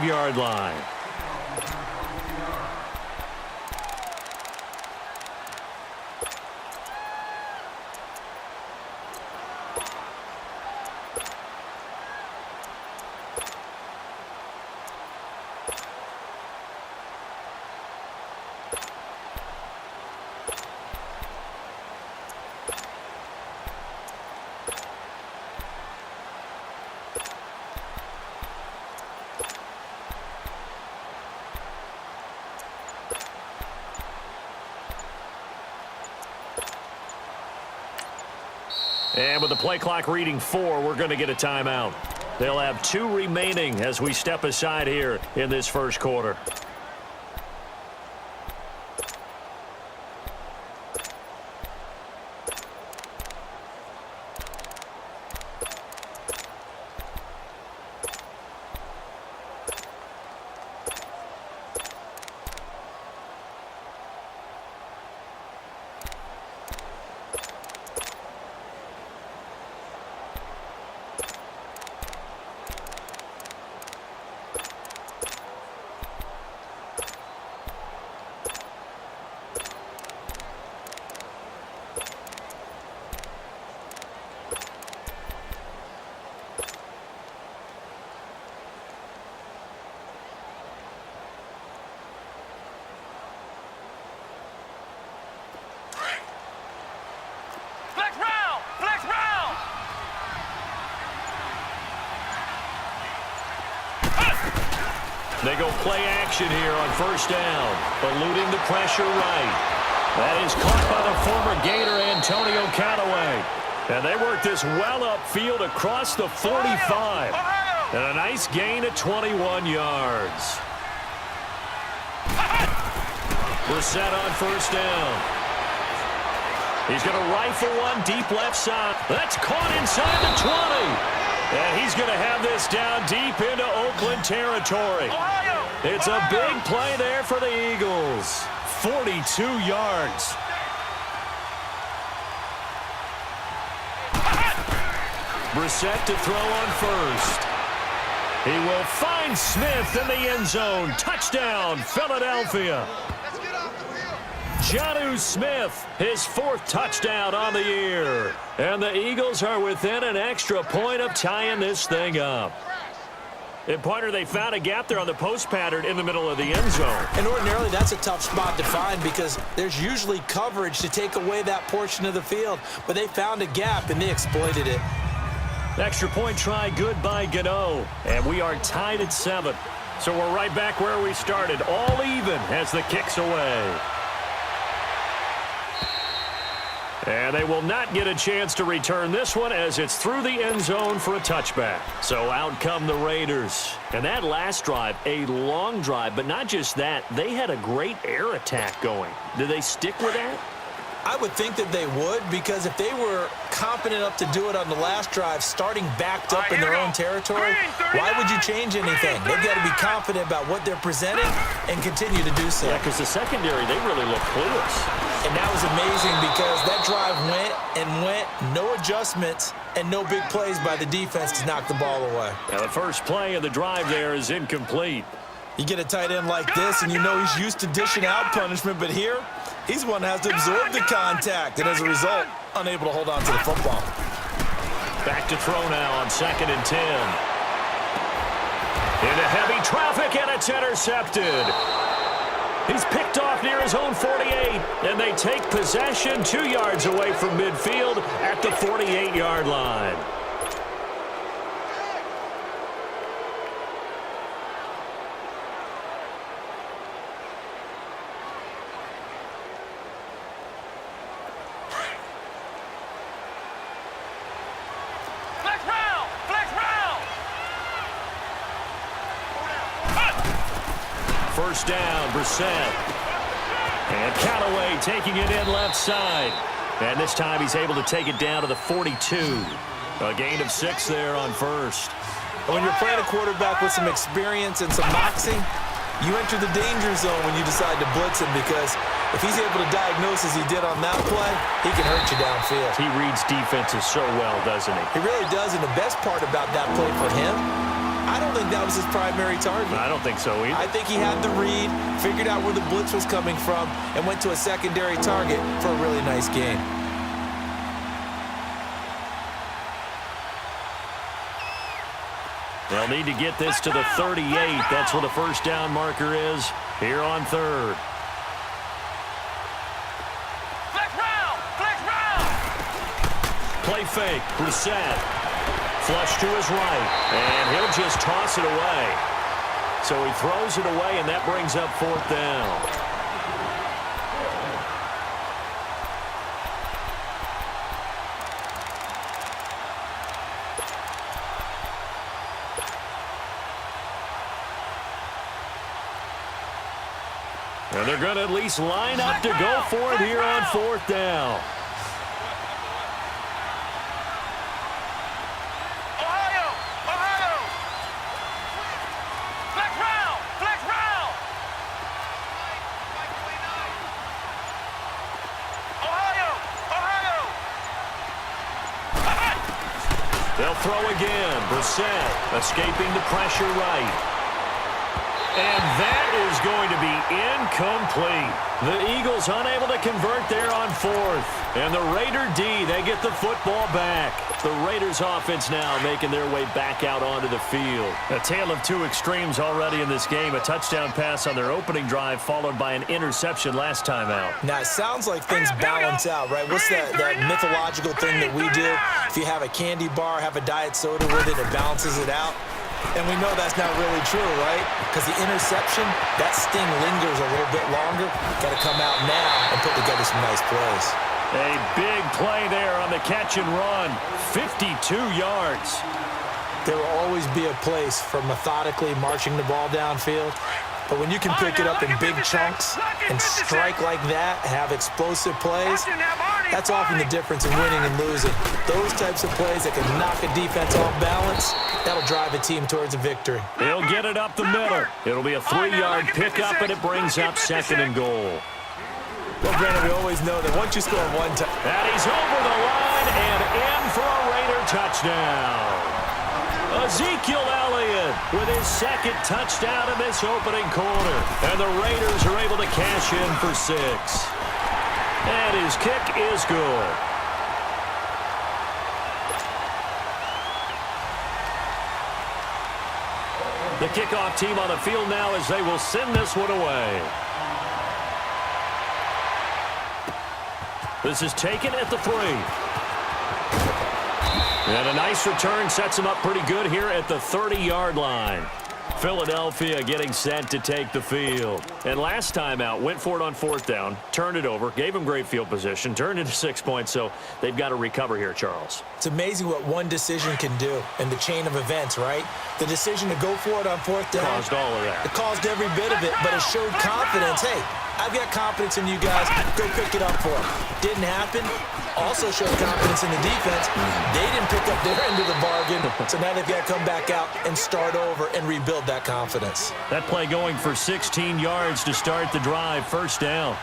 5-yard line. And with the play clock reading 4, we're going to get a timeout. They'll have 2 remaining as we step aside here in this first quarter. They go play action here on first down, eluding the pressure right. That is caught by the former Gator, Antonio Callaway. And they work this well upfield across the 45. And a nice gain of 21 yards. Brissett on first down. He's going to rifle one deep left side. That's caught inside the 20. And he's going to have this down deep into Oakland territory. It's a big play there for the Eagles. 42 yards. Brissett to throw on first. He will find Smith in the end zone. Touchdown, Philadelphia. Jonnu Smith, his 4th touchdown on the year. And the Eagles are within an extra point of tying this thing up. And, partner, they found a gap there on the post pattern in the middle of the end zone. And ordinarily that's a tough spot to find because there's usually coverage to take away that portion of the field. But they found a gap and they exploited it. Extra point try good by Gano. And we are tied at 7. So we're right back where we started. All even as the kick's away. And they will not get a chance to return this one as it's through the end zone for a touchback. So out come the Raiders. And that last drive, a long drive, but not just that. They had a great air attack going. Do they stick with that? I would think that they would, because if they were confident enough to do it on the last drive, starting backed up in their own territory, why would you change anything? They've got to be confident about what they're presenting and continue to do so. Yeah, because the secondary, they really look clueless. And that was amazing because that drive went, no adjustments, and no big plays by the defense to knock the ball away. Now the first play of the drive there is incomplete. You get a tight end like this, and you know he's used to dishing out punishment, but here, he's one that has to absorb the contact, and as a result, unable to hold on to the football. Back to throw now on 2nd and 10. Into heavy traffic, and it's intercepted. He's picked off near his own 48, and they take possession 2 yards away from midfield at the 48-yard line. First down, Brissett. And Callaway taking it in left side. And this time he's able to take it down to the 42. A gain of 6 there on first. When you're playing a quarterback with some experience and some moxie, you enter the danger zone when you decide to blitz him, because if he's able to diagnose as he did on that play, he can hurt you downfield. He reads defenses so well, doesn't he? He really does, and the best part about that play for him, I don't think that was his primary target. I don't think so either. I think he had the read, figured out where the blitz was coming from, and went to a secondary target for a really nice gain. They'll need to get this to the 38. That's where the first down marker is here on third. Play fake. Brissett. Flush to his right. And he'll just toss it away. So he throws it away, and that brings up fourth down. And they're going to at least line up to go for it here on fourth down. They'll throw again. Brissett escaping the pressure right. And that is going to be incomplete. The Eagles unable to convert there on fourth. And the Raider D, they get the football back. The Raiders offense now making their way back out onto the field. A tale of two extremes already in this game. A touchdown pass on their opening drive followed by an interception last time out. Now, it sounds like things balance out, right? What's that mythological thing that we do? If you have a candy bar, have a diet soda with it, it balances it out. And we know that's not really true, right? Because the interception, that sting lingers a little bit longer. Got to come out now and put together some nice plays. A big play there on the catch and run. 52 yards. There will always be a place for methodically marching the ball downfield. But when you can pick it up in big chunks and strike like that, have explosive plays, that's often the difference in winning and losing. Those types of plays that can knock a defense off balance, that'll drive a team towards a victory. He'll get it up the middle. It'll be a 3-yard pickup, and it brings up second and goal. Well, Brandon, we always know that once you score one time. And he's over the line and in for a Raider touchdown. Ezekiel Elliott with his second touchdown in this opening quarter. And the Raiders are able to cash in for 6. And his kick is good. The kickoff team on the field now as they will send this one away. This is taken at the 3. And a nice return sets him up pretty good here at the 30-yard line. Philadelphia getting set to take the field. And last time out, went for it on fourth down, turned it over, gave him great field position, turned into 6 points, so they've got to recover here, Charles. It's amazing what one decision can do in the chain of events, right? The decision to go for it on fourth down. Caused all of that. It caused every bit of it, but it showed confidence. Hey, I've got confidence in you guys. Go pick it up for them. Didn't happen. Also showed confidence in the defense. They didn't pick up their end of the bargain, so now they've got to come back out and start over and rebuild that confidence. That play going for 16 yards to start the drive, first down.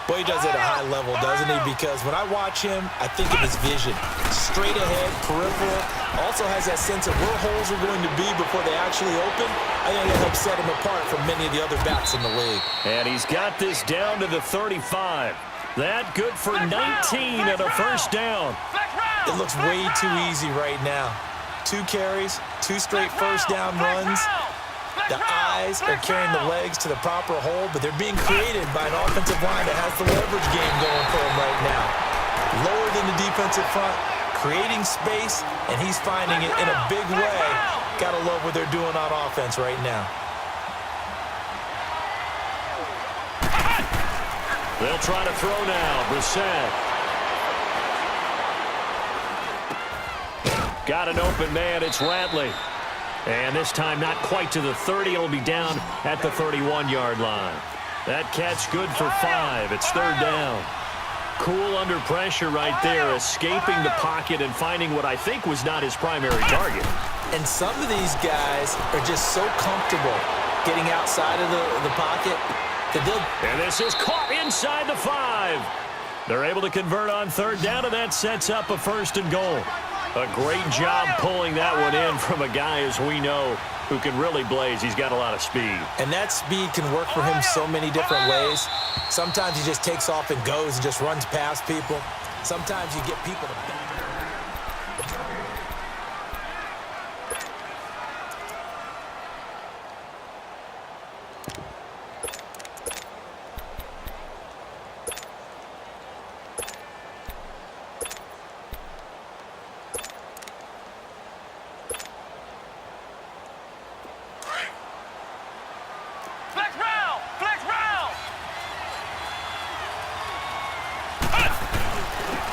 Boy, he does it at a high level, doesn't he? Because when I watch him, I think of his vision. Straight ahead, peripheral. Also has that sense of where holes are going to be before they actually open. I think that helps set him apart from many of the other backs in the league. And he's got this down to the 35. That good for 19 and a first down. It looks way too easy right now. 2 carries, 2 straight first down runs. The eyes are carrying the legs to the proper hole, but they're being created by an offensive line that has the leverage game going for him right now. Lower than the defensive front, creating space, and he's finding it in a big way. Gotta love what they're doing on offense right now. They'll try to throw now. Brissett. Got an open man. It's Ratley. And this time not quite to the 30. It'll be down at the 31-yard line. That catch good for 5. It's third down. Cool under pressure right there, escaping the pocket and finding what I think was not his primary target. And some of these guys are just so comfortable getting outside of the pocket. And this is caught inside the 5. They're able to convert on third down, and that sets up a first and goal. A great job pulling that one in from a guy, as we know, who can really blaze. He's got a lot of speed. And that speed can work for him so many different ways. Sometimes he just takes off and goes and just runs past people. Sometimes you get people to back.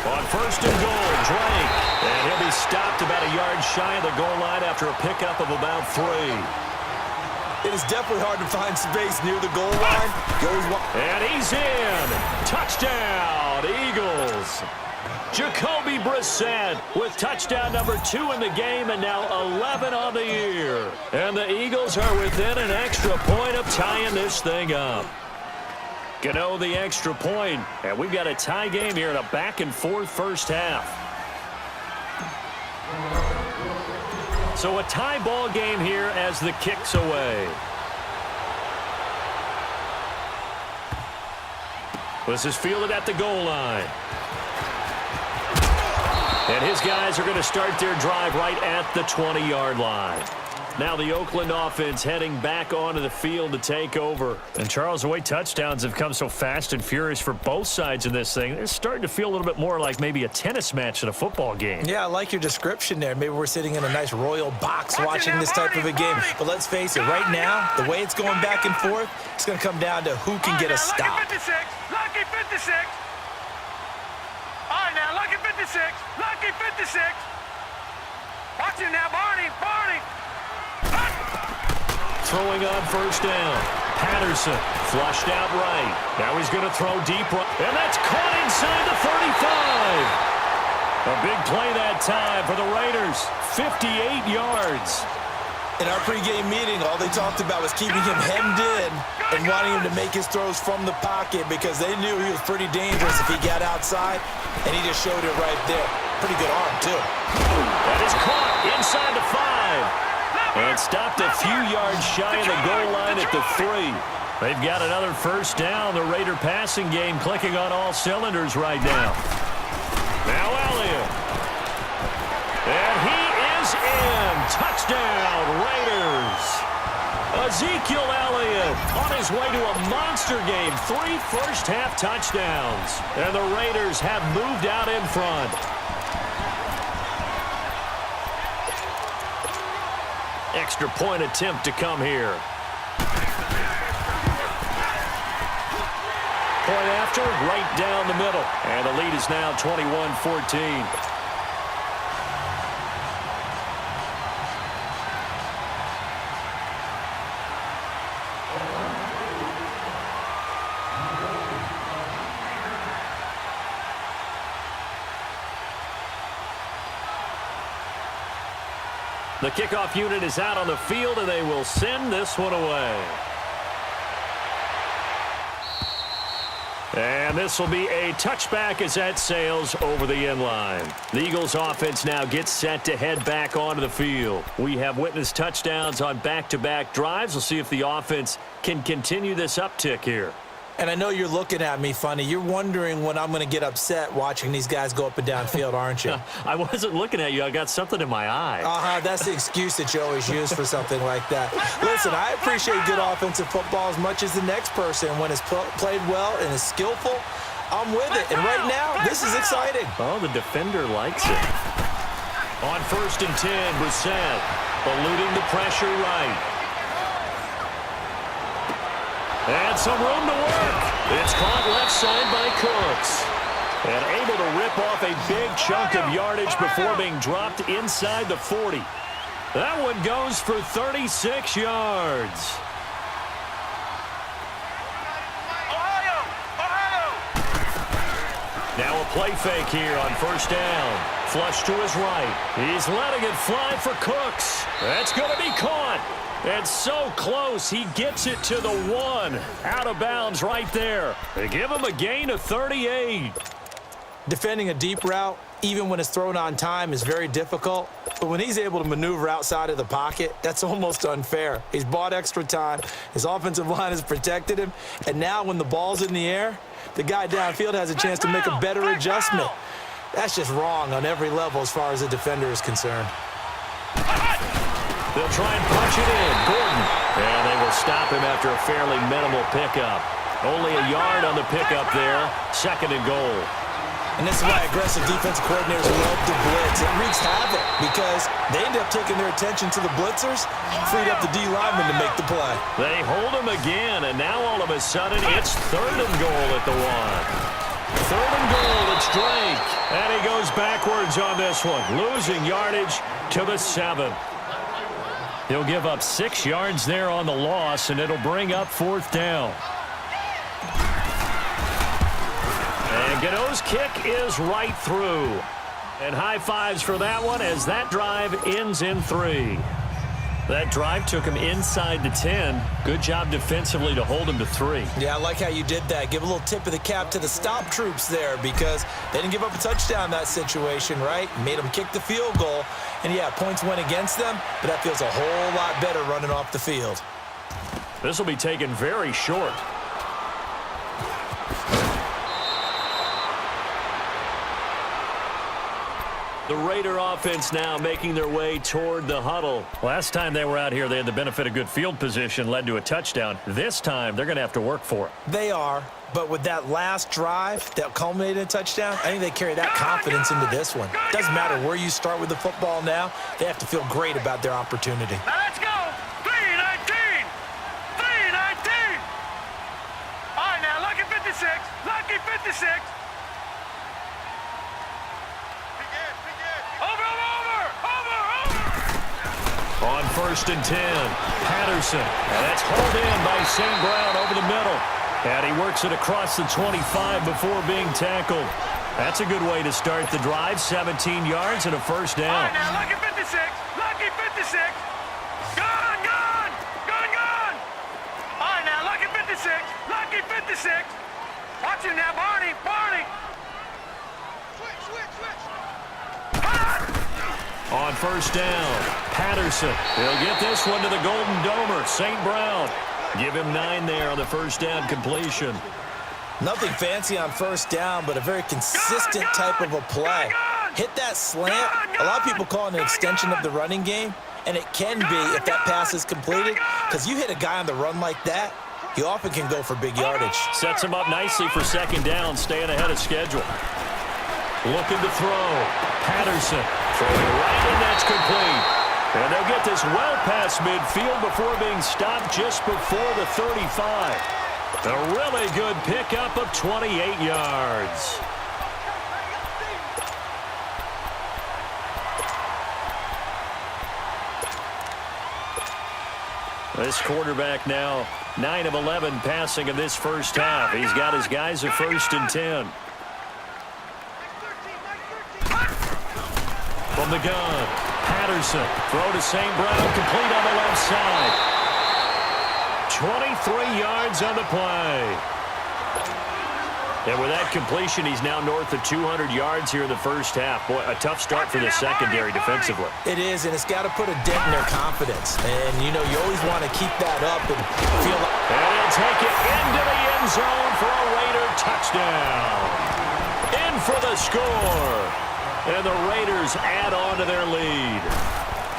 On first and goal, Drake. And he'll be stopped about a yard shy of the goal line after a pickup of about 3. It is definitely hard to find space near the goal line. And he's in. Touchdown, Eagles. Jacoby Brissett with touchdown number 2 in the game and now 11 on the year. And the Eagles are within an extra point of tying this thing up. Gano the extra point, and we've got a tie game here in a back-and-forth first half. So a tie ball game here as the kick's away. This is fielded at the goal line. And his guys are going to start their drive right at the 20-yard line. Now the Oakland offense heading back onto the field to take over. And Charles, the way touchdowns have come so fast and furious for both sides in this thing, it's starting to feel a little bit more like maybe a tennis match in a football game. Yeah, I like your description there. Maybe we're sitting in a nice royal box watching this type of a game. But let's face it, right now, the way it's going back and forth, it's going to come down to who can get a stop. Lucky 56, lucky 56. All right, now, lucky 56, lucky 56. Watch it now, Barney. Throwing on first down. Patterson flushed out right. Now he's going to throw deep right. And that's caught inside the 35. A big play that time for the Raiders. 58 yards. In our pregame meeting, all they talked about was keeping him hemmed in and wanting him to make his throws from the pocket because they knew he was pretty dangerous if he got outside, and he just showed it right there. Pretty good arm, too. That is caught inside the 5. And stopped a few yards shy of the goal line at the 3. They've got another first down. The Raider passing game clicking on all cylinders right now. Now Elliott. And he is in. Touchdown, Raiders. Ezekiel Elliott on his way to a monster game. 3 first-half touchdowns. And the Raiders have moved out in front. Extra point attempt to come here. Point after, right down the middle. And the lead is now 21-14. The kickoff unit is out on the field, and they will send this one away. And this will be a touchback as that sails over the end line. The Eagles offense now gets set to head back onto the field. We have witnessed touchdowns on back-to-back drives. We'll see if the offense can continue this uptick here. And I know you're looking at me funny. You're wondering when I'm going to get upset watching these guys go up and down field, aren't you? I wasn't looking at you. I got something in my eye. That's the excuse that you always use for something like that. Listen, I appreciate good offensive football as much as the next person. When it's played well and is skillful, I'm with it. And right now, this is exciting. Oh, the defender likes it. On first and 10, Brissett eluding the pressure right. And some room to work. It's caught left side by Cooks. And able to rip off a big chunk of yardage before being dropped inside the 40. That one goes for 36 yards. Now a play fake here on first down. Flush to his right. He's letting it fly for Cooks. That's going to be caught. And so close, he gets it to the 1. Out of bounds right there. They give him a gain of 38. Defending a deep route, even when it's thrown on time, is very difficult. But when he's able to maneuver outside of the pocket, that's almost unfair. He's bought extra time. His offensive line has protected him. And now when the ball's in the air, the guy downfield has a chance to make a better adjustment. That's just wrong on every level as far as the defender is concerned. They'll try and punch it in. Gordon. And they will stop him after a fairly minimal pickup. Only a yard on the pickup there. 2nd and goal. And this is why aggressive defensive coordinators love to blitz. It wreaks havoc because they end up taking their attention to the blitzers, freed up the D lineman to make the play. They hold him again, and now all of a sudden it's 3rd and goal at the 1. 3rd and goal, it's Drake. And he goes backwards on this one, losing yardage to the 7. He'll give up 6 yards there on the loss, and it'll bring up 4th down. And Gano's kick is right through. And high fives for that one as that drive ends in 3. That drive took him inside the 10. Good job defensively to hold him to 3. Yeah, I like how you did that. Give a little tip of the cap to the stop troops there because they didn't give up a touchdown in that situation, right? Made them kick the field goal. And, yeah, points went against them, but that feels a whole lot better running off the field. This will be taken very short. The Raider offense now making their way toward the huddle. Last time they were out here, they had the benefit of good field position, led to a touchdown. This time, they're going to have to work for it. They are, but with that last drive that culminated in a touchdown, I think they carry that confidence into this one. Doesn't matter where you start with the football now, they have to feel great about their opportunity. Now let's go. 3-19. 3-19. All right, now, lucky 56. Lucky 56. On 1st and 10, Patterson. And that's hauled in by St. Brown over the middle. And he works it across the 25 before being tackled. That's a good way to start the drive. 17 yards and a 1st down. All right, now, lucky 56. Lucky 56. Gone, gone. Gone, gone. All right, now, lucky 56. Lucky 56. Watch him now, Barney. Barney. Switch. On 1st down, Patterson. He'll get this one to the Golden Domer, St. Brown. Give him 9 there on the 1st down completion. Nothing fancy on 1st down, but a very consistent type of a play. Hit that slant. A lot of people call it an extension of the running game, and it can be if that pass is completed, because you hit a guy on the run like that, you often can go for big yardage. Sets him up nicely for 2nd down, staying ahead of schedule. Looking to throw. Patterson throwing right, and that's complete. And they'll get this well past midfield before being stopped just before the 35. A really good pickup of 28 yards. This quarterback now 9 of 11 passing in this 1st half. He's got his guys at 1st and 10. From the gun, Patterson, throw to St. Brown, complete on the left side. 23 yards on the play. And with that completion, he's now north of 200 yards here in the 1st half. Boy, a tough start for the secondary defensively. It is, and it's got to put a dent in their confidence. And, you know, you always want to keep that up and feel like... And he'll take it into the end zone for a Raider touchdown. In for the score. And the Raiders add on to their lead.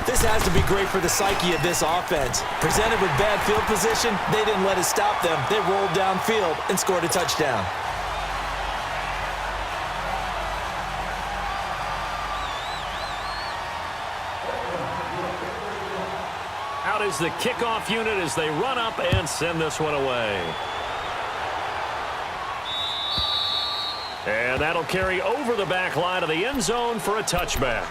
This has to be great for the psyche of this offense. Presented with bad field position, they didn't let it stop them. They rolled downfield and scored a touchdown. Out is the kickoff unit as they run up and send this one away. And that'll carry over the back line of the end zone for a touchback.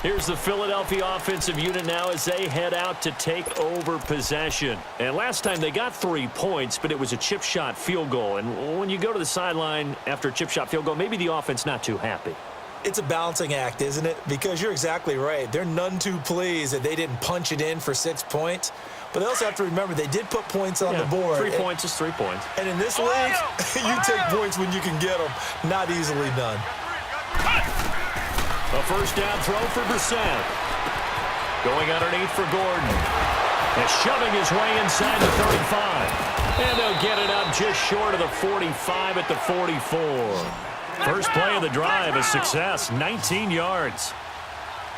Here's the Philadelphia offensive unit now as they head out to take over possession. And last time they got 3 points, but it was a chip shot field goal. And when you go to the sideline after a chip shot field goal, maybe the offense not too happy. It's a balancing act, isn't it? Because you're exactly right. They're none too pleased that they didn't punch it in for 6 points. But they also have to remember they did put points on the board. 3 points is 3 points. And in this league, you take points when you can get them. Not easily done. A first down throw for Brissett. Going underneath for Gordon. And shoving his way inside the 35. And they'll get it up just short of the 45 at the 44. First play of the drive, a success, 19 yards.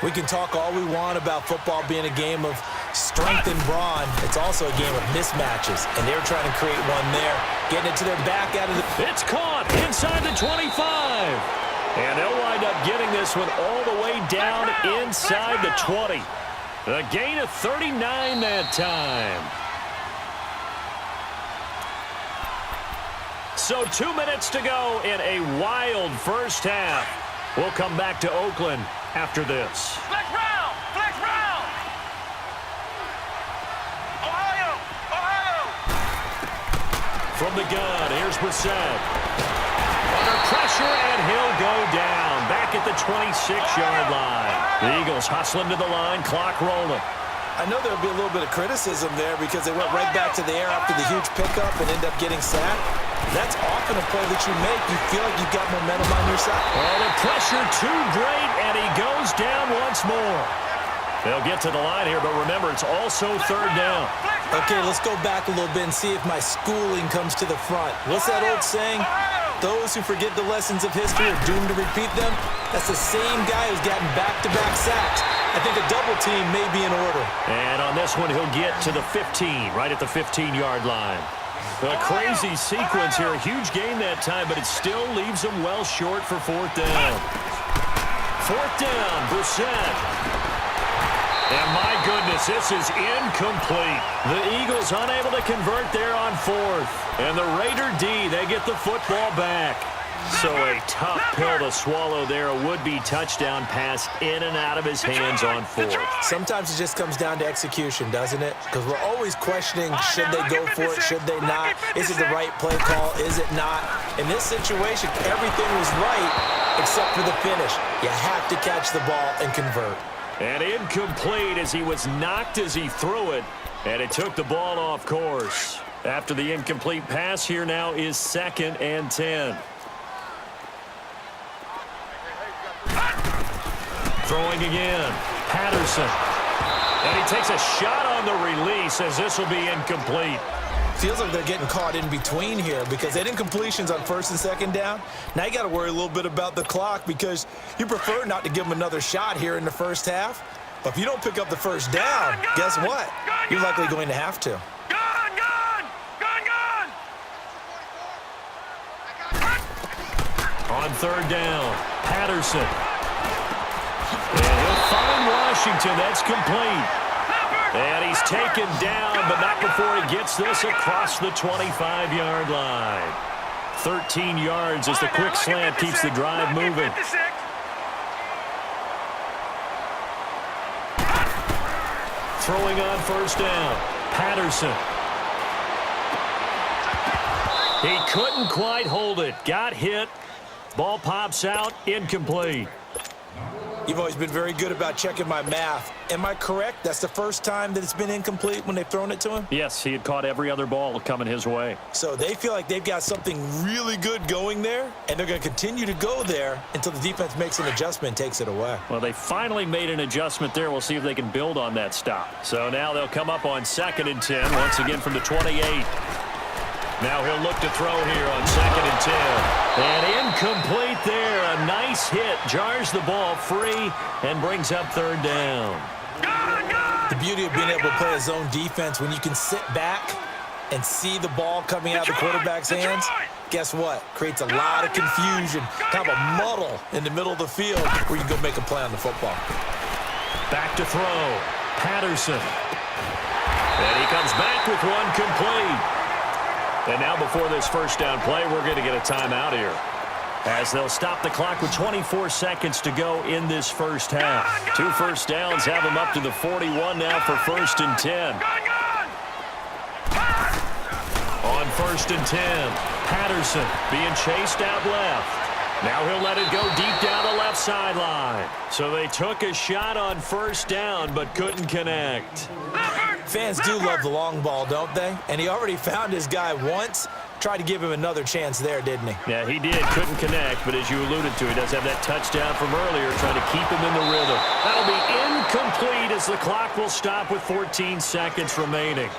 We can talk all we want about football being a game of strength and brawn. It's also a game of mismatches, and they're trying to create one there. Getting it to their back out of the... It's caught inside the 25. And they'll wind up getting this one all the way down inside the 20. A gain of 39 that time. So 2 minutes to go in a wild first half. We'll come back to Oakland after this. Flex round! Flex round! Ohio! Ohio! From the gun, here's Brissett. Under pressure, and he'll go down. Back at the 26-yard line. The Eagles hustling to the line, clock rolling. I know there'll be a little bit of criticism there because they went right back to the air after the huge pickup and end up getting sacked. That's often a play that you make. You feel like you've got momentum on your side. Oh, the pressure too great, and he goes down once more. They'll get to the line here, but remember, it's also third down. Okay, let's go back a little bit and see if my schooling comes to the front. What's that old saying? Those who forget the lessons of history are doomed to repeat them. That's the same guy who's gotten back-to-back sacks. I think a double team may be in order. And on this one, he'll get to the 15, right at the 15-yard line. A crazy sequence here. A huge gain that time, but it still leaves them well short for fourth down. Fourth down, Brissett. And my goodness, this is incomplete. The Eagles unable to convert there on fourth. And the Raider D, they get the football back. So a tough pill to swallow there. A would-be touchdown pass in and out of his hands on fourth. Sometimes it just comes down to execution, doesn't it? Because we're always questioning, should they go for it, should they not? Is it the right play call, is it not? In this situation, everything was right except for the finish. You have to catch the ball and convert. And incomplete as he was knocked as he threw it. And it took the ball off course. After the incomplete pass, here now is 2nd and 10. Throwing again, Patterson. And he takes a shot on the release as this will be incomplete. Feels like they're getting caught in between here because they did incompletions on 1st and 2nd down. Now you got to worry a little bit about the clock because you prefer not to give them another shot here in the first half. But if you don't pick up the first down, guess what? You're likely going to have to. On 3rd down, Patterson. And he'll find Washington. That's complete. And he's taken down, but not before he gets this across the 25-yard line. 13 yards as the quick slant keeps the drive moving. Throwing on 1st down, Patterson. He couldn't quite hold it. Got hit. Ball pops out. Incomplete. You've always been very good about checking my math. Am I correct? That's the first time that it's been incomplete when they've thrown it to him? Yes, he had caught every other ball coming his way. So they feel like they've got something really good going there, and they're going to continue to go there until the defense makes an adjustment and takes it away. Well, they finally made an adjustment there. We'll see if they can build on that stop. So now they'll come up on 2nd and 10, once again from the 28. Now he'll look to throw here on 2nd and 10. And incomplete there. A nice hit. Jars the ball free and brings up 3rd down. The beauty of being able to play a zone defense when you can sit back and see the ball coming out of the quarterback's hands, guess what? Creates a lot of confusion, kind of a muddle in the middle of the field where you can go make a play on the football. Back to throw. Patterson. And he comes back with one complete. And now before this first down play, we're going to get a timeout here, as they'll stop the clock with 24 seconds to go in this first half. 2 first downs have them up to the 41 now for 1st and 10. On 1st and 10, Patterson being chased out left. Now he'll let it go deep down the left sideline. So they took a shot on 1st down but couldn't connect. Fans do love the long ball, don't they? And he already found his guy once. tried to give him another chance there, didn't he? Yeah, he did. Couldn't connect, but as you alluded to, he does have that touchdown from earlier, trying to keep him in the rhythm. That'll be incomplete as the clock will stop with 14 seconds remaining.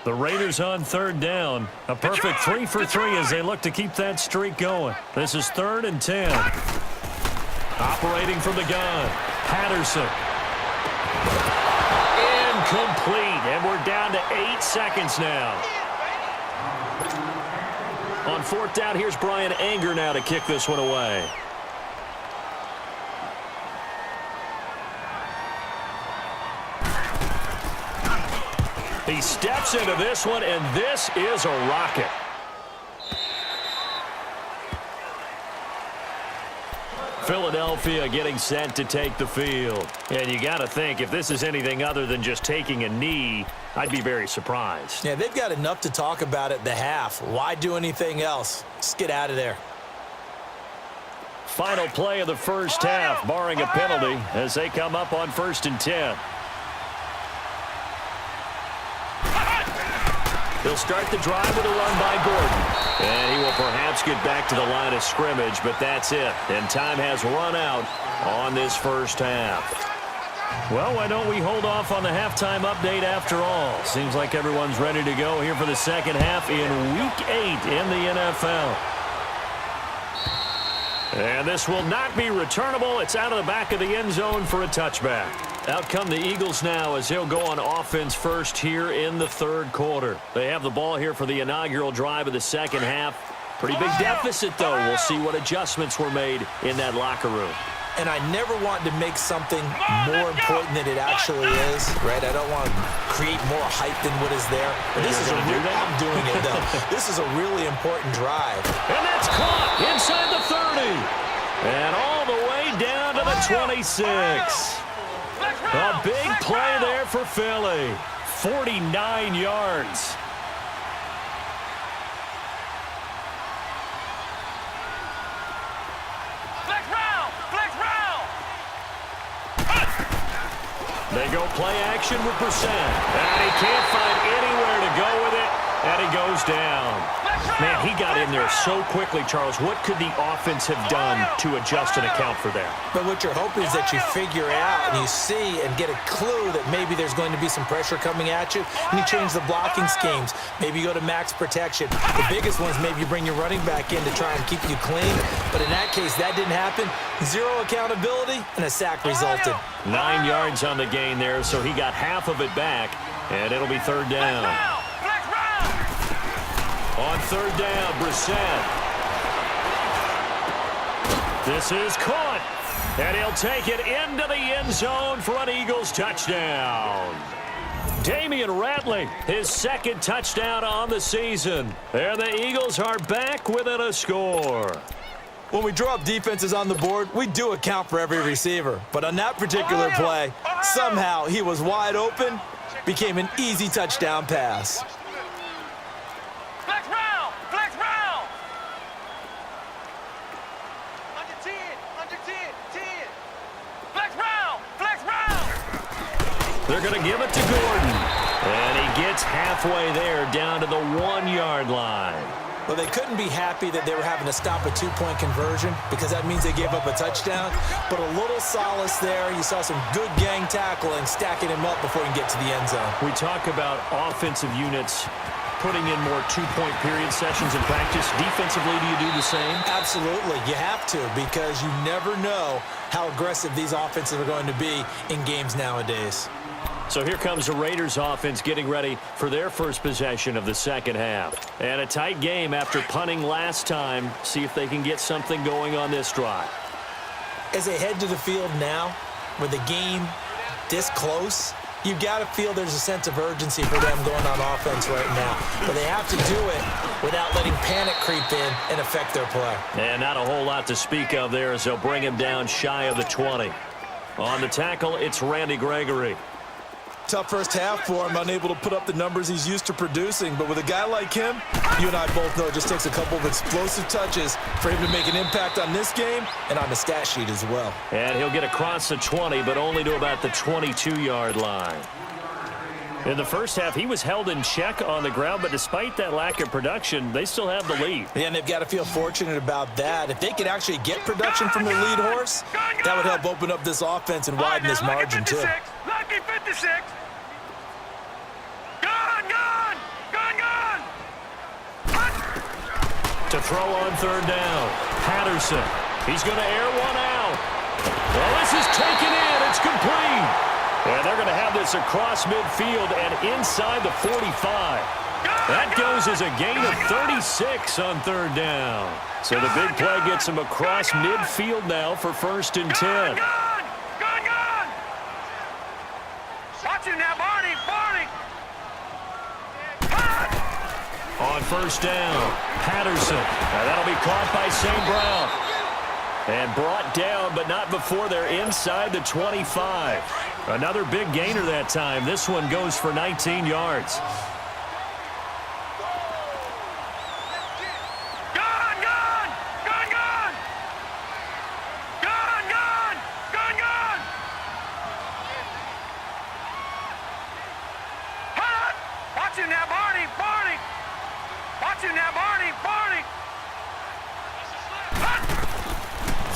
The Raiders on third down. A perfect 3 for 3 as they look to keep that streak going. This is 3rd and 10. Operating from the gun. Patterson. Incomplete. And we're down to 8 seconds now. On 4th down, here's Brian Anger now to kick this one away. He steps into this one, and this is a rocket. Philadelphia getting set to take the field. And you got to think, if this is anything other than just taking a knee, I'd be very surprised. Yeah, they've got enough to talk about at the half. Why do anything else? Just get out of there. Final play of the first half, barring a penalty, as they come up on 1st and 10. He'll start the drive with a run by Gordon. And he will perhaps get back to the line of scrimmage, but that's it. And time has run out on this first half. Well, why don't we hold off on the halftime update after all? Seems like everyone's ready to go here for the second half in Week 8 in the NFL. And this will not be returnable. It's out of the back of the end zone for a touchback. Out come the Eagles now as they'll go on offense first here in the 3rd quarter. They have the ball here for the inaugural drive of the second half. Pretty big deficit, though. We'll see what adjustments were made in that locker room. And I never want to make something more important than it actually is, right? I don't want to create more hype than what is there. But this is I'm doing it, though. This is a really important drive. And that's caught inside the 30. And all the way down to the 26. A big play there for Philly. 49 yards. They go play action with Brissett. And he can't find anywhere to go with it. And he goes down. Man, he got in there so quickly, Charles. What could the offense have done to adjust and account for that? But what you're hoping is that you figure out and you see and get a clue that maybe there's going to be some pressure coming at you, and you change the blocking schemes. Maybe you go to max protection. The biggest one is maybe you bring your running back in to try and keep you clean. But in that case, that didn't happen. 0 accountability, and a sack resulted. 9 yards on the gain there, so he got half of it back, and it'll be 3rd down. On 3rd down, Brissett. This is caught. And he'll take it into the end zone for an Eagles touchdown. Damian Ratley, his 2nd touchdown on the season. And the Eagles are back within a score. When we draw up defenses on the board, we do account for every receiver. But on that particular play, somehow he was wide open, became an easy touchdown pass. They're going to give it to Gordon. And he gets halfway there down to the 1-yard line. Well, they couldn't be happy that they were having to stop a 2-point conversion because that means they gave up a touchdown. But a little solace there. You saw some good gang tackling, stacking him up before he can get to the end zone. We talk about offensive units putting in more 2-point period sessions in practice. Defensively, do you do the same? Absolutely. You have to because you never know how aggressive these offenses are going to be in games nowadays. So here comes the Raiders offense getting ready for their first possession of the second half. And a tight game after punting last time. See if they can get something going on this drive. As they head to the field now, with the game this close, you've got to feel there's a sense of urgency for them going on offense right now. But they have to do it without letting panic creep in and affect their play. And not a whole lot to speak of there as they'll bring him down shy of the 20. On the tackle, it's Randy Gregory. Tough first half for him, unable to put up the numbers he's used to producing. But with a guy like him, you and I both know it just takes a couple of explosive touches for him to make an impact on this game and on the stat sheet as well. And he'll get across the 20, but only to about the 22-yard line. In the first half, he was held in check on the ground, but despite that lack of production, they still have the lead. Yeah, and they've got to feel fortunate about that. If they could actually get production from their lead horse, that would help open up this offense and widen this margin, too. Lucky 56. Gone. To throw on third down, Patterson. He's going to air one out. Well, this is taken in. It's complete. And they're going to have this across midfield and inside the 45. That goes as a gain of 36 on third down. So the big play gets him across midfield now for 1st and 10. Gone. Watch him now, Barney. On 1st down, Patterson. Now that'll be caught by St. Brown. And brought down, but not before they're inside the 25. Another big gainer that time. This one goes for 19 yards. Watch him now, Barney. Watch him now, Barney.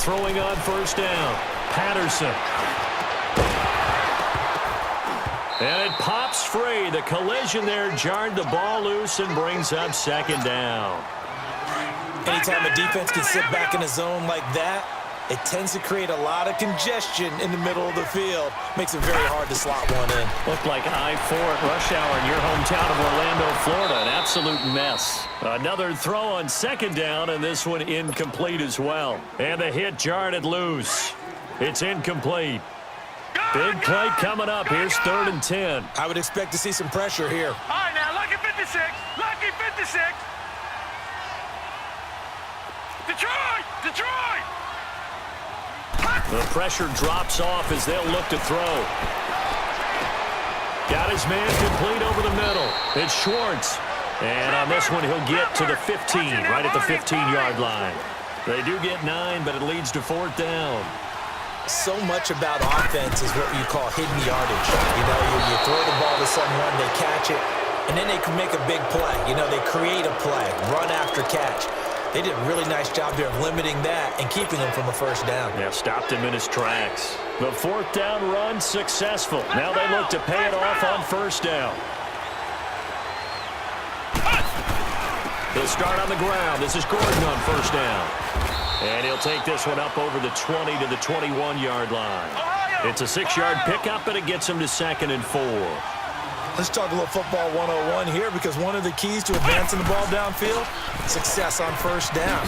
Throwing on 1st down, Patterson. And it pops free. The collision there jarred the ball loose and brings up 2nd down. Anytime a defense can sit back in a zone like that, it tends to create a lot of congestion in the middle of the field. Makes it very hard to slot one in. Looked like I-4 at rush hour in your hometown of Orlando, Florida. An absolute mess. Another throw on 2nd down, and this one incomplete as well. And the hit jarred it loose. It's incomplete. Big play coming up. Here's 3rd and 10. I would expect to see some pressure here. All right, now, lucky 56. Detroit! The pressure drops off as they'll look to throw. Got his man complete over the middle. It's Schwartz. And on this one, he'll get to the 15, right at the 15-yard line. They do get 9, but it leads to 4th down. So much about offense is what you call hidden yardage. You know, you throw the ball to someone, they catch it, and then they can make a big play. You know, they create a play, run after catch. They did a really nice job there of limiting that and keeping him from a 1st down. Yeah, stopped him in his tracks. The 4th down run successful. Now they look to pay it off on 1st down. They'll start on the ground. This is Gordon on 1st down. And he'll take this one up over the 20 to the 21-yard line. It's a 6-yard pickup, and it gets him to 2nd and 4. Let's talk a little football 101 here, because one of the keys to advancing the ball downfield, success on 1st down.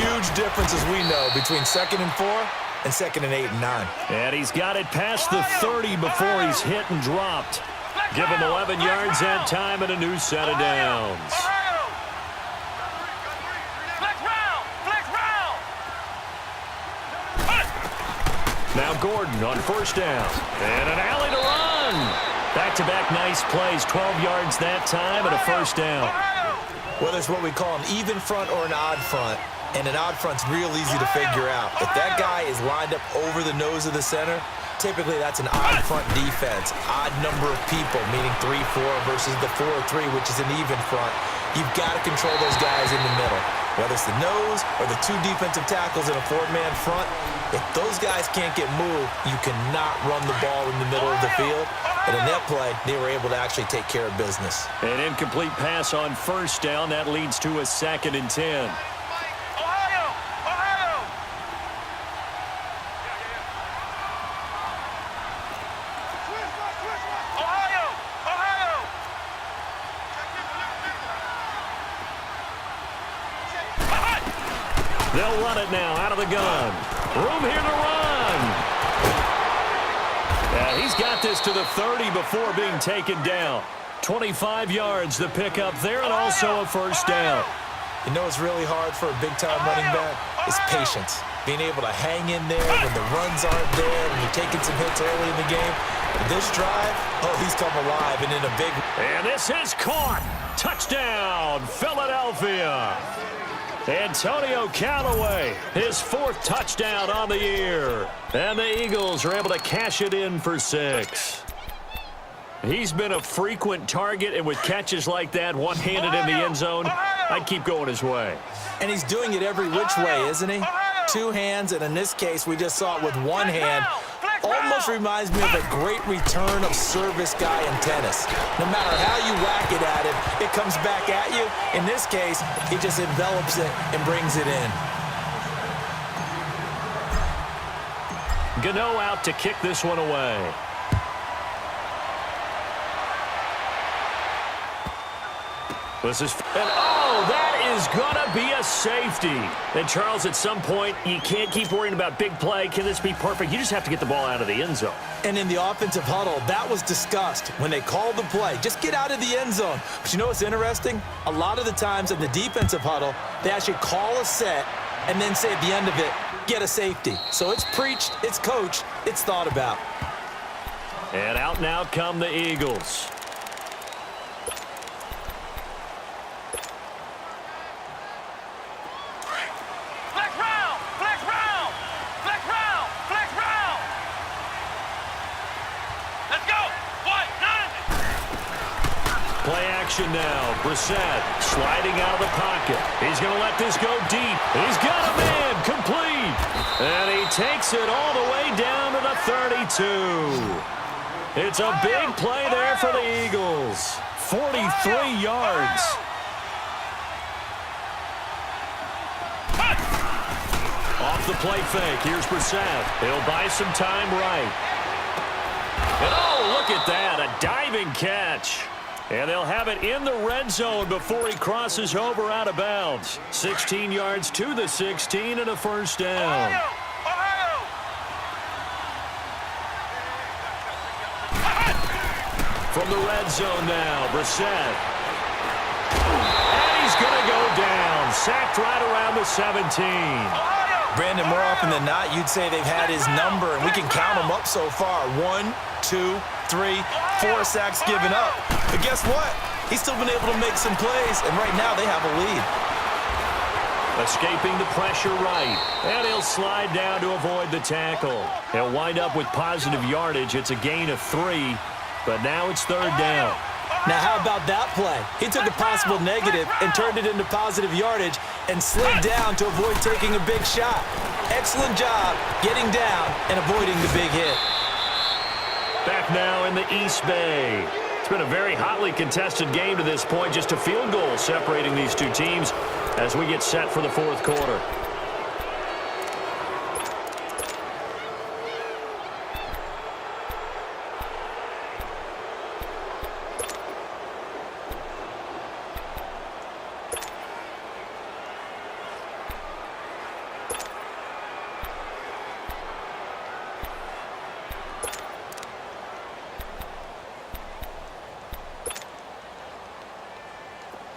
Huge difference, as we know, between 2nd and 4 and 2nd and 8 and 9. And he's got it past the 30 before he's hit and dropped. Give him 11 yards that time and a new set of downs. Now Gordon on 1st down. And an alley to run. Back-to-back nice plays. 12 yards that time and a 1st down. Whether it's what we call an even front or an odd front, and an odd front's real easy to figure out. If that guy is lined up over the nose of the center, typically that's an odd front defense. Odd number of people, meaning 3-4 versus the 4-3, which is an even front. You've got to control those guys in the middle. Whether it's the nose or the 2 defensive tackles in a 4-man front, if those guys can't get moved, you cannot run the ball in the middle of the field. And in that play, they were able to actually take care of business. An incomplete pass on 1st down. That leads to a 2nd and 10. They'll run it now out of the gun. Room here to run. Yeah, he's got this to the 30 before being taken down. 25 yards, the pickup there, and also a 1st down. You know what's really hard for a big-time running back? Is patience. Being able to hang in there when the runs aren't there, when you're taking some hits early in the game. This drive, oh, he's come alive and in a big... And this is caught. Touchdown, Philadelphia. Antonio Callaway, his 4th touchdown on the year. And the Eagles are able to cash it in for 6. He's been a frequent target, and with catches like that, one-handed in the end zone, I'd keep going his way. And he's doing it every which way, isn't he? 2 hands, and in this case, we just saw it with 1 hand. Almost reminds me of a great return of service guy in tennis. No matter how you whack it at him, it comes back at you. In this case, he just envelops it and brings it in. Gano out to kick this one away. This is, and oh, that is going to be a safety. And Charles, at some point, you can't keep worrying about big play. Can this be perfect? You just have to get the ball out of the end zone. And in the offensive huddle, that was discussed when they called the play. Just get out of the end zone. But you know what's interesting? A lot of the times in the defensive huddle, they actually call a set and then say at the end of it, get a safety. So it's preached, it's coached, it's thought about. And out now come the Eagles. Play action now. Brissett sliding out of the pocket. He's going to let this go deep. He's got a man complete. And he takes it all the way down to the 32. It's a big play there for the Eagles. 43 yards. Off the play fake. Here's Brissett. He'll buy some time right. And oh, look at that. A diving catch. And they'll have it in the red zone before he crosses over out of bounds. 16 yards to the 16 and a first down. From the red zone now, Brissett. And he's going to go down. Sacked right around the 17. Brandon, more often than not, you'd say they've had his number, and we can count them up so far. 1, 2, 3, 4 sacks given up. But guess what? He's still been able to make some plays, and right now they have a lead. Escaping the pressure right. And he'll slide down to avoid the tackle. He'll wind up with positive yardage. It's a gain of 3, but now it's 3rd down. Now, how about that play? He took a possible negative and turned it into positive yardage and slid down to avoid taking a big shot. Excellent job getting down and avoiding the big hit. Back now in the East Bay. It's been a very hotly contested game to this point. Just a field goal separating these two teams as we get set for the 4th quarter.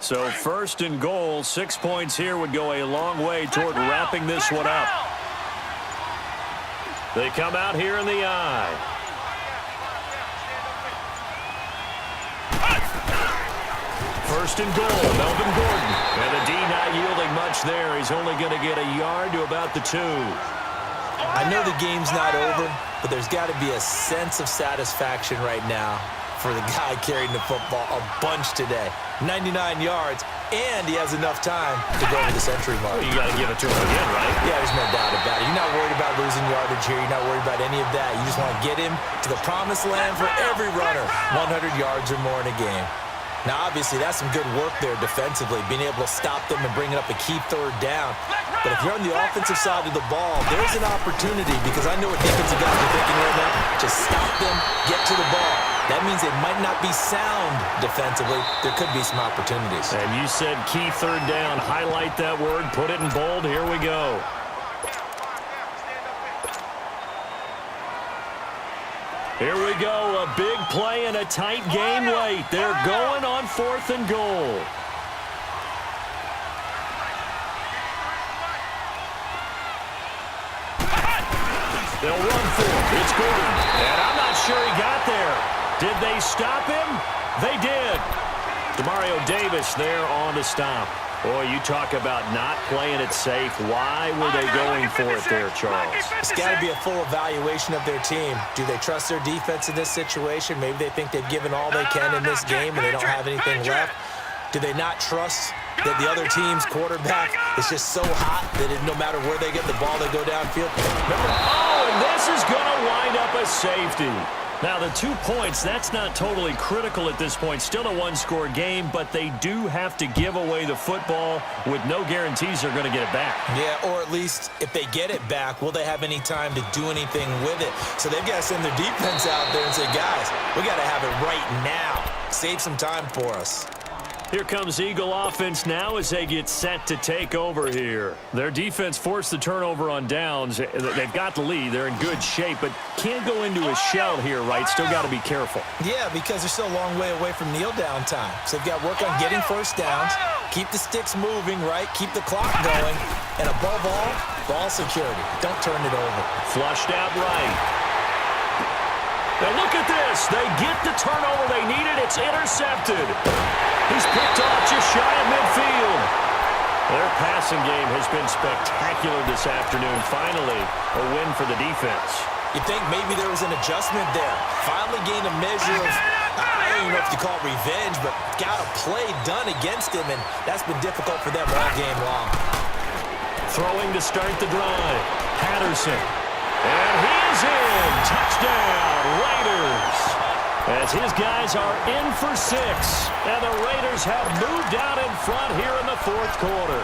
So 1st and goal, 6 points here would go a long way toward wrapping this one up. They come out here in the I. First and goal, Melvin Gordon. And the D not yielding much there. He's only going to get a yard to about the 2. I know the game's not over, but there's got to be a sense of satisfaction right now for the guy carrying the football a bunch today. 99 yards, and he has enough time to go over the century mark. Well, you got to give it to him again, right? Yeah, there's no doubt about it. You're not worried about losing yardage here. You're not worried about any of that. You just want to get him to the promised land for every runner, 100 yards or more in a game. Now, obviously, that's some good work there defensively, being able to stop them and bringing up a key 3rd down. But if you're on the offensive side of the ball, there's an opportunity, because I know what defensive guys are thinking right now. Just stop them, get to the ball. That means they might not be sound defensively. There could be some opportunities. And you said key 3rd down. Highlight that word. Put it in bold. Here we go. Here we go. A big play and a tight game late. They're going on 4th and goal. They'll run for it. It's Gordon. And I'm not sure he got stop him? They did. Demario Davis there on the stop. Boy, you talk about not playing it safe. Why were they going for it there, Charles? It's got to be a full evaluation of their team. Do they trust their defense in this situation? Maybe they think they've given all they can in this game and they don't have anything left. Do they not trust that the other team's quarterback is just so hot that no matter where they get the ball, they go downfield? Remember? Oh, and this is going to wind up a safety. Now, the 2 points, that's not totally critical at this point. Still a one-score game, but they do have to give away the football with no guarantees they're going to get it back. Yeah, or at least if they get it back, will they have any time to do anything with it? So they've got to send their defense out there and say, guys, we got to have it right now. Save some time for us. Here comes Eagle offense now as they get set to take over here. Their defense forced the turnover on downs. They've got the lead. They're in good shape, but can't go into a shell here, right? Still got to be careful. Yeah, because they're still a long way away from kneel down time. So they've got to work on getting first downs, keep the sticks moving, right? Keep the clock going, and above all, ball security. Don't turn it over. Flushed out right. Now look at this. They get the turnover they needed. It's intercepted. He's picked off just shy of midfield. Their passing game has been spectacular this afternoon. Finally, a win for the defense. You think maybe there was an adjustment there. Finally gained a measure of, I don't even know if you call it revenge, but got a play done against him, and that's been difficult for them all game long. Throwing to start the drive. Patterson. And he is in. Touchdown, Raiders. As his guys are in for 6. And the Raiders have moved out in front here in the fourth quarter.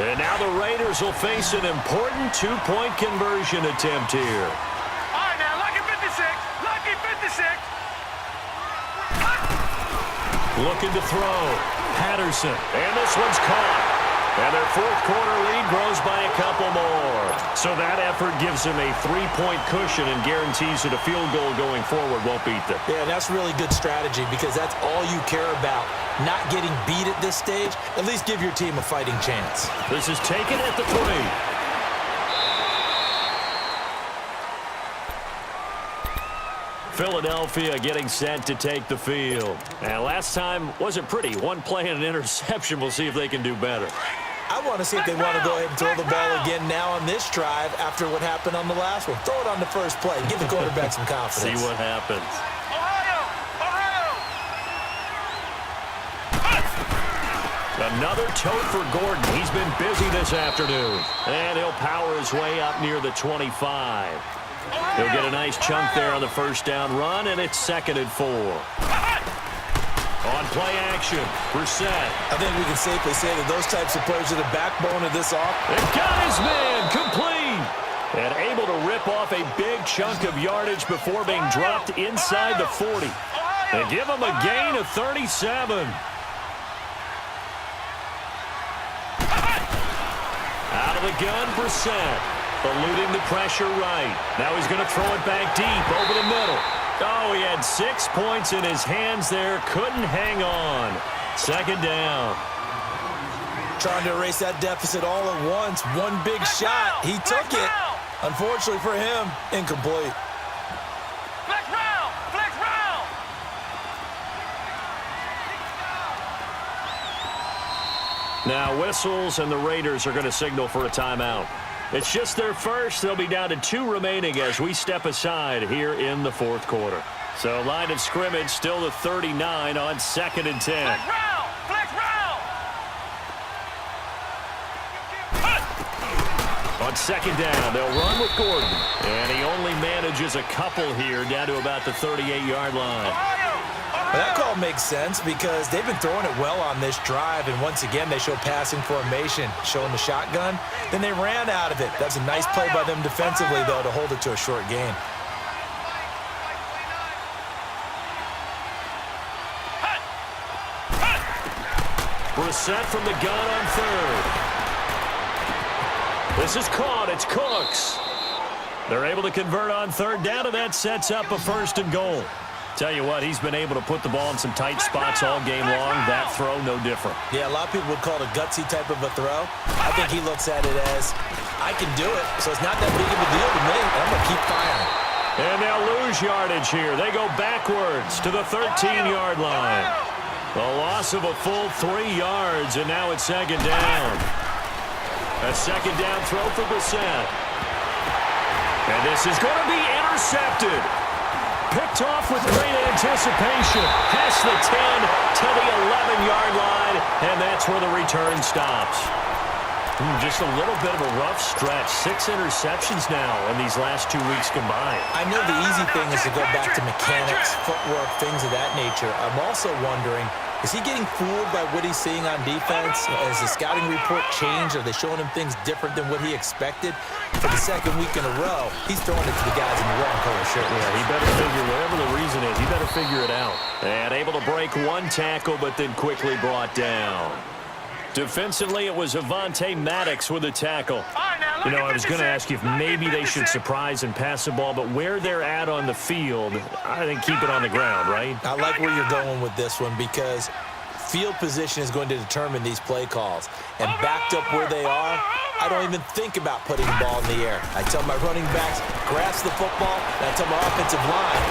And now the Raiders will face an important 2-point conversion attempt here. All right, now, lucky 56. Lucky 56. Looking to throw. Patterson. And this one's caught. And their fourth quarter lead grows by a couple more. So that effort gives them a 3-point cushion and guarantees that a field goal going forward won't beat them. Yeah, that's really good strategy because that's all you care about. Not getting beat at this stage. At least give your team a fighting chance. This is taken at the 3. Philadelphia getting set to take the field. And last time wasn't pretty. One play and an interception. We'll see if they can do better. I want to see if they want to go ahead and throw the ball again now on this drive after what happened on the last one. Throw it on the first play. Give the quarterback some confidence. See what happens. Another tote for Gordon. He's been busy this afternoon. And he'll power his way up near the 25. He'll get a nice chunk there on the first down run, and it's 2nd and 4. On play action, Brissett. I think we can safely say that those types of plays are the backbone of this offense. And got his man complete. And able to rip off a big chunk of yardage before being dropped inside the 40. And give him a gain of 37. Out of the gun, Brissett. Eluding the pressure right. Now he's going to throw it back deep over the middle. Oh, he had 6 points in his hands there. Couldn't hang on. 2nd down. Trying to erase that deficit all at once. One big shot. He took it. Unfortunately for him, incomplete. Flex round. Flex round. Now whistles, and the Raiders are going to signal for a timeout. It's just their first. They'll be down to 2 remaining as we step aside here in the fourth quarter. So line of scrimmage still the 39 on 2nd and 10. Flex round. Flex round. On 2nd down, they'll run with Gordon. And he only manages a couple here down to about the 38-yard line. Well, that call makes sense because they've been throwing it well on this drive, and once again, they show passing formation, showing the shotgun. Then they ran out of it. That's a nice play by them defensively, though, to hold it to a short gain. Brissett from the gun on 3rd. This is caught. It's Cooks. They're able to convert on 3rd down, and that sets up a 1st and goal. Tell you what, he's been able to put the ball in some tight spots all game long. That throw, no different. Yeah, a lot of people would call it a gutsy type of a throw. I think he looks at it as, I can do it, so it's not that big of a deal to me. I'm going to keep firing. And they'll lose yardage here. They go backwards to the 13-yard line. A loss of a full 3 yards, and now it's second down. A second down throw for Brissett. And this is going to be intercepted. Picked off with great anticipation. Past the 10 to the 11-yard line, and that's where the return stops. Just a little bit of a rough stretch. 6 interceptions now in these last 2 weeks combined. I know the easy thing is to go back to mechanics, footwork, things of that nature. I'm also wondering, is he getting fooled by what he's seeing on defense? Has the scouting report changed? Are they showing him things different than what he expected? For the second week in a row, he's throwing it to the guys in the red and color shirt. Yeah, he better figure, whatever the reason is, he better figure it out. And able to break 1 tackle, but then quickly brought down. Defensively, it was Avonte Maddox with a tackle. You know, I was going to ask you if maybe they should surprise and pass the ball, but where they're at on the field, I think keep it on the ground, right? I like where you're going with this one because field position is going to determine these play calls. And backed up where they are, I don't even think about putting the ball in the air. I tell my running backs, grasp the football, and I tell my offensive line,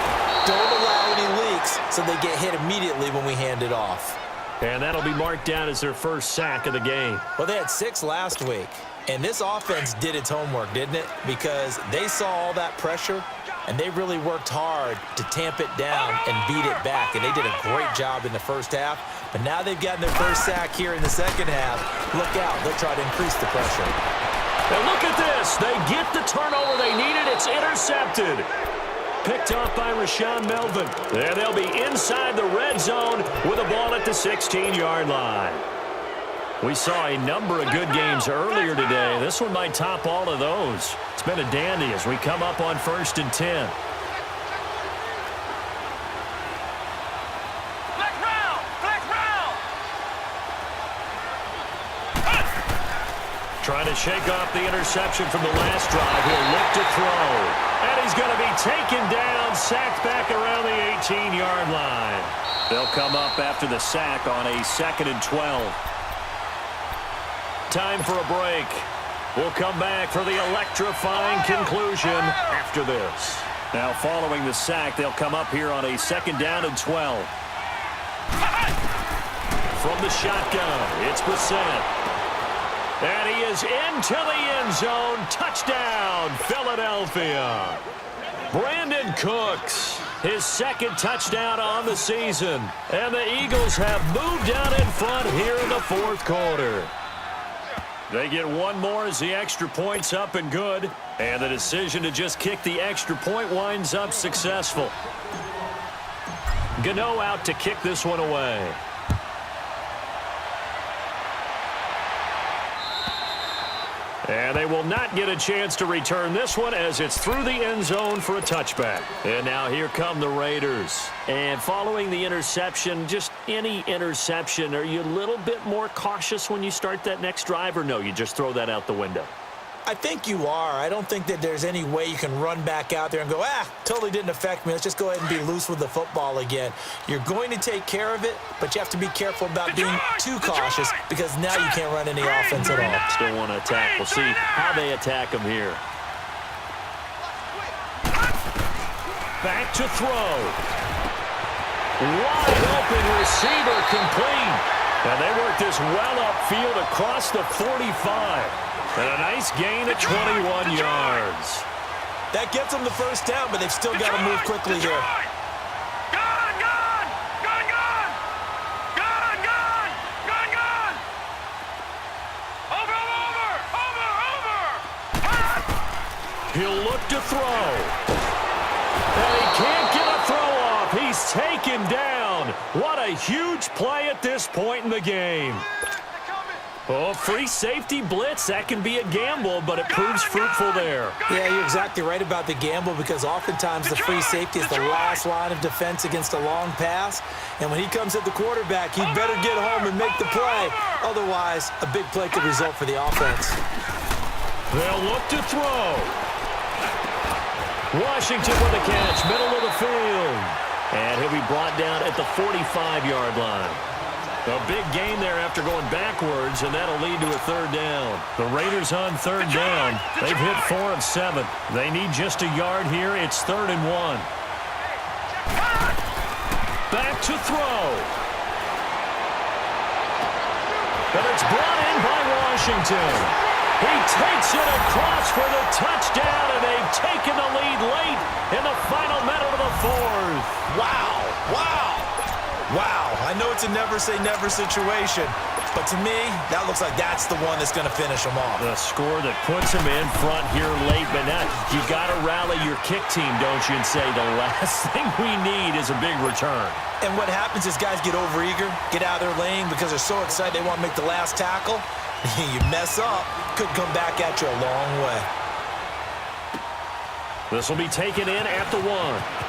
don't allow any leaks so they get hit immediately when we hand it off. And that'll be marked down as their first sack of the game. Well, they had 6 last week. And this offense did its homework, didn't it? Because they saw all that pressure, and they really worked hard to tamp it down and beat it back. And they did a great job in the first half. But now they've gotten their first sack here in the second half. Look out. They'll try to increase the pressure. And look at this. They get the turnover they needed. It's intercepted. Picked off by Rashawn Melvin. And they'll be inside the red zone with a ball at the 16-yard line. We saw a number of good games earlier today. This one might top all of those. It's been a dandy as we come up on 1st and 10. Trying to shake off the interception from the last drive. He'll look to throw. And he's going to be taken down, sacked back around the 18-yard line. They'll come up after the sack on a 2nd and 12. Time for a break. We'll come back for the electrifying conclusion after this. Now, following the sack, they'll come up here on a 2nd down and 12. From the shotgun, it's Brissett. And he is into the end zone. Touchdown, Philadelphia. Brandon Cooks, his 2nd touchdown on the season. And the Eagles have moved out in front here in the 4th quarter. They get one more as the extra point's up and good. And the decision to just kick the extra point winds up successful. Gano out to kick this one away. And they will not get a chance to return this one as it's through the end zone for a touchback. And now here come the Raiders. And following the interception, just any interception, are you a little bit more cautious when you start that next drive, or no, you just throw that out the window? I think you are. I don't think that there's any way you can run back out there and go, totally didn't affect me. Let's just go ahead and be loose with the football again. You're going to take care of it, but you have to be careful about being too cautious because now you can't run any offense at all. Still want to attack. We'll see how they attack them here. Back to throw. Wide open receiver complete. And they work this well upfield across the 45. And a nice gain at 21 yards. That gets them the first down, but they've still got to move quickly here. He'll look to throw. And he can't get a throw off. He's taken down. What a huge play at this point in the game. Oh, free safety blitz, that can be a gamble, but it proves fruitful there. Yeah, you're exactly right about the gamble because oftentimes the free safety is the last line of defense against a long pass. And when he comes at the quarterback, he'd better get home and make the play. Otherwise, a big play could result for the offense. They'll look to throw. Washington with a catch, middle of the field. And he'll be brought down at the 45-yard line. A big gain there after going backwards, and that'll lead to a third down. The Raiders on third down. They've hit 4 of 7. They need just a yard here. It's 3rd and 1. Back to throw. And it's brought in by Washington. He takes it across for the touchdown, and they've taken the lead late in the final minute of the 4th. Wow. Wow, I know it's a never-say-never situation, but to me, that looks like that's the one that's going to finish them off. The score that puts them in front here late, but now you got to rally your kick team, don't you, and say the last thing we need is a big return. And what happens is guys get overeager, get out of their lane because they're so excited they want to make the last tackle. You mess up, could come back at you a long way. This will be taken in at the 1.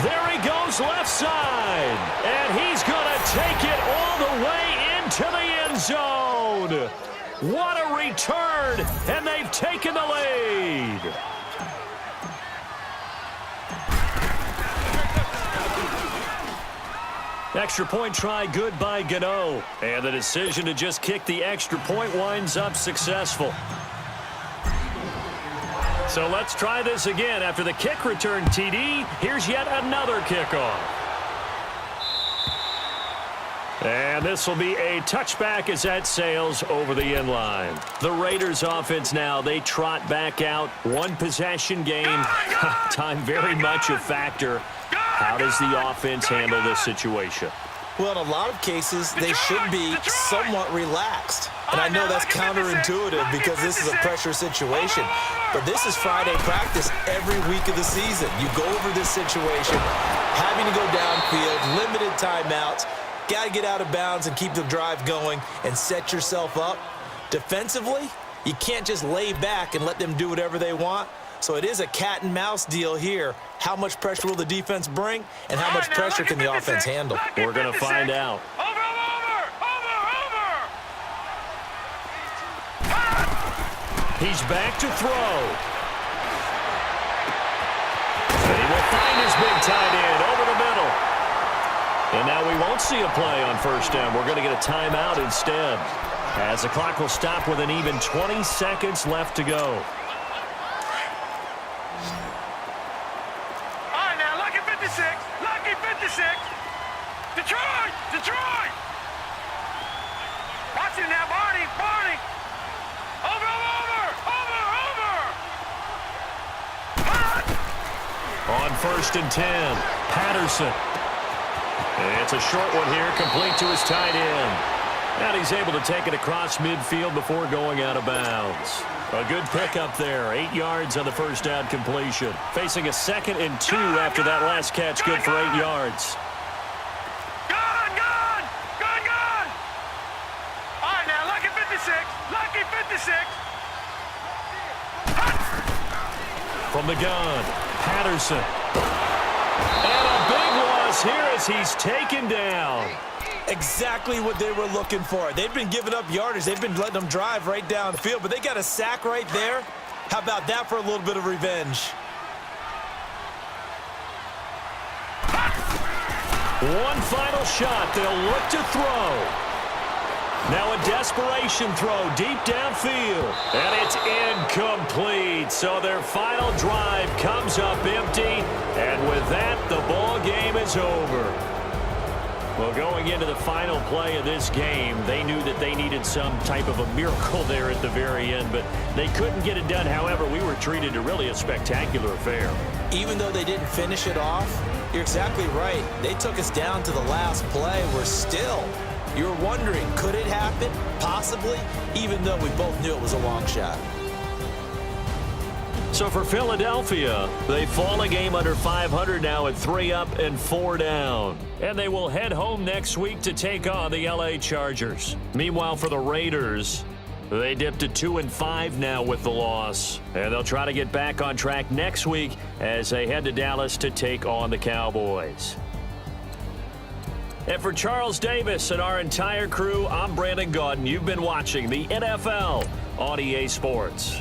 There he goes left side, and he's going to take it all the way into the end zone. What a return, and they've taken the lead. Extra point try good by Gano, and the decision to just kick the extra point winds up successful. So let's try this again. After the kick return TD, here's yet another kickoff. And this will be a touchback as that sails over the end line. The Raiders offense now, they trot back out. One possession game. Time very much a factor. How does the offense handle this situation? Well, in a lot of cases, they should be somewhat relaxed. And I know that's counterintuitive because this is a pressure situation. But this is Friday practice every week of the season. You go over this situation, having to go downfield, limited timeouts, got to get out of bounds and keep the drive going and set yourself up. Defensively, you can't just lay back and let them do whatever they want. So it is a cat and mouse deal here. How much pressure will the defense bring, and how much pressure can the offense handle? We're going to find out. He's back to throw. And he will find his big tight end over the middle. And now we won't see a play on first down. We're going to get a timeout instead, as the clock will stop with an even 20 seconds left to go. Lucky 56. Detroit. Watch it now, Barney. Over. On 1st and 10, Patterson. It's a short one here, complete to his tight end. And he's able to take it across midfield before going out of bounds. A good pickup there, 8 yards on the first down completion. Facing a 2nd and 2 after that last catch, good for 8 yards. Gone! All right, now, Lucky 56. From the gun, Patterson. And a big loss here as he's taken down. Exactly what they were looking for. They've been giving up yardage. They've been letting them drive right downfield, but they got a sack right there. How about that for a little bit of revenge? One final shot. They'll look to throw. Now a desperation throw deep downfield. And it's incomplete. So their final drive comes up empty. And with that, the ball game is over. Well, going into the final play of this game, they knew that they needed some type of a miracle there at the very end, but they couldn't get it done. However, we were treated to really a spectacular affair. Even though they didn't finish it off, you're exactly right. They took us down to the last play. We're still, you're wondering, could it happen? Possibly, even though we both knew it was a long shot. So for Philadelphia, they fall a game under 500 now at 3 up and 4 down. And they will head home next week to take on the LA Chargers. Meanwhile, for the Raiders, they dipped to 2-5 now with the loss. And they'll try to get back on track next week as they head to Dallas to take on the Cowboys. And for Charles Davis and our entire crew, I'm Brandon Gaudin. You've been watching the NFL on EA Sports.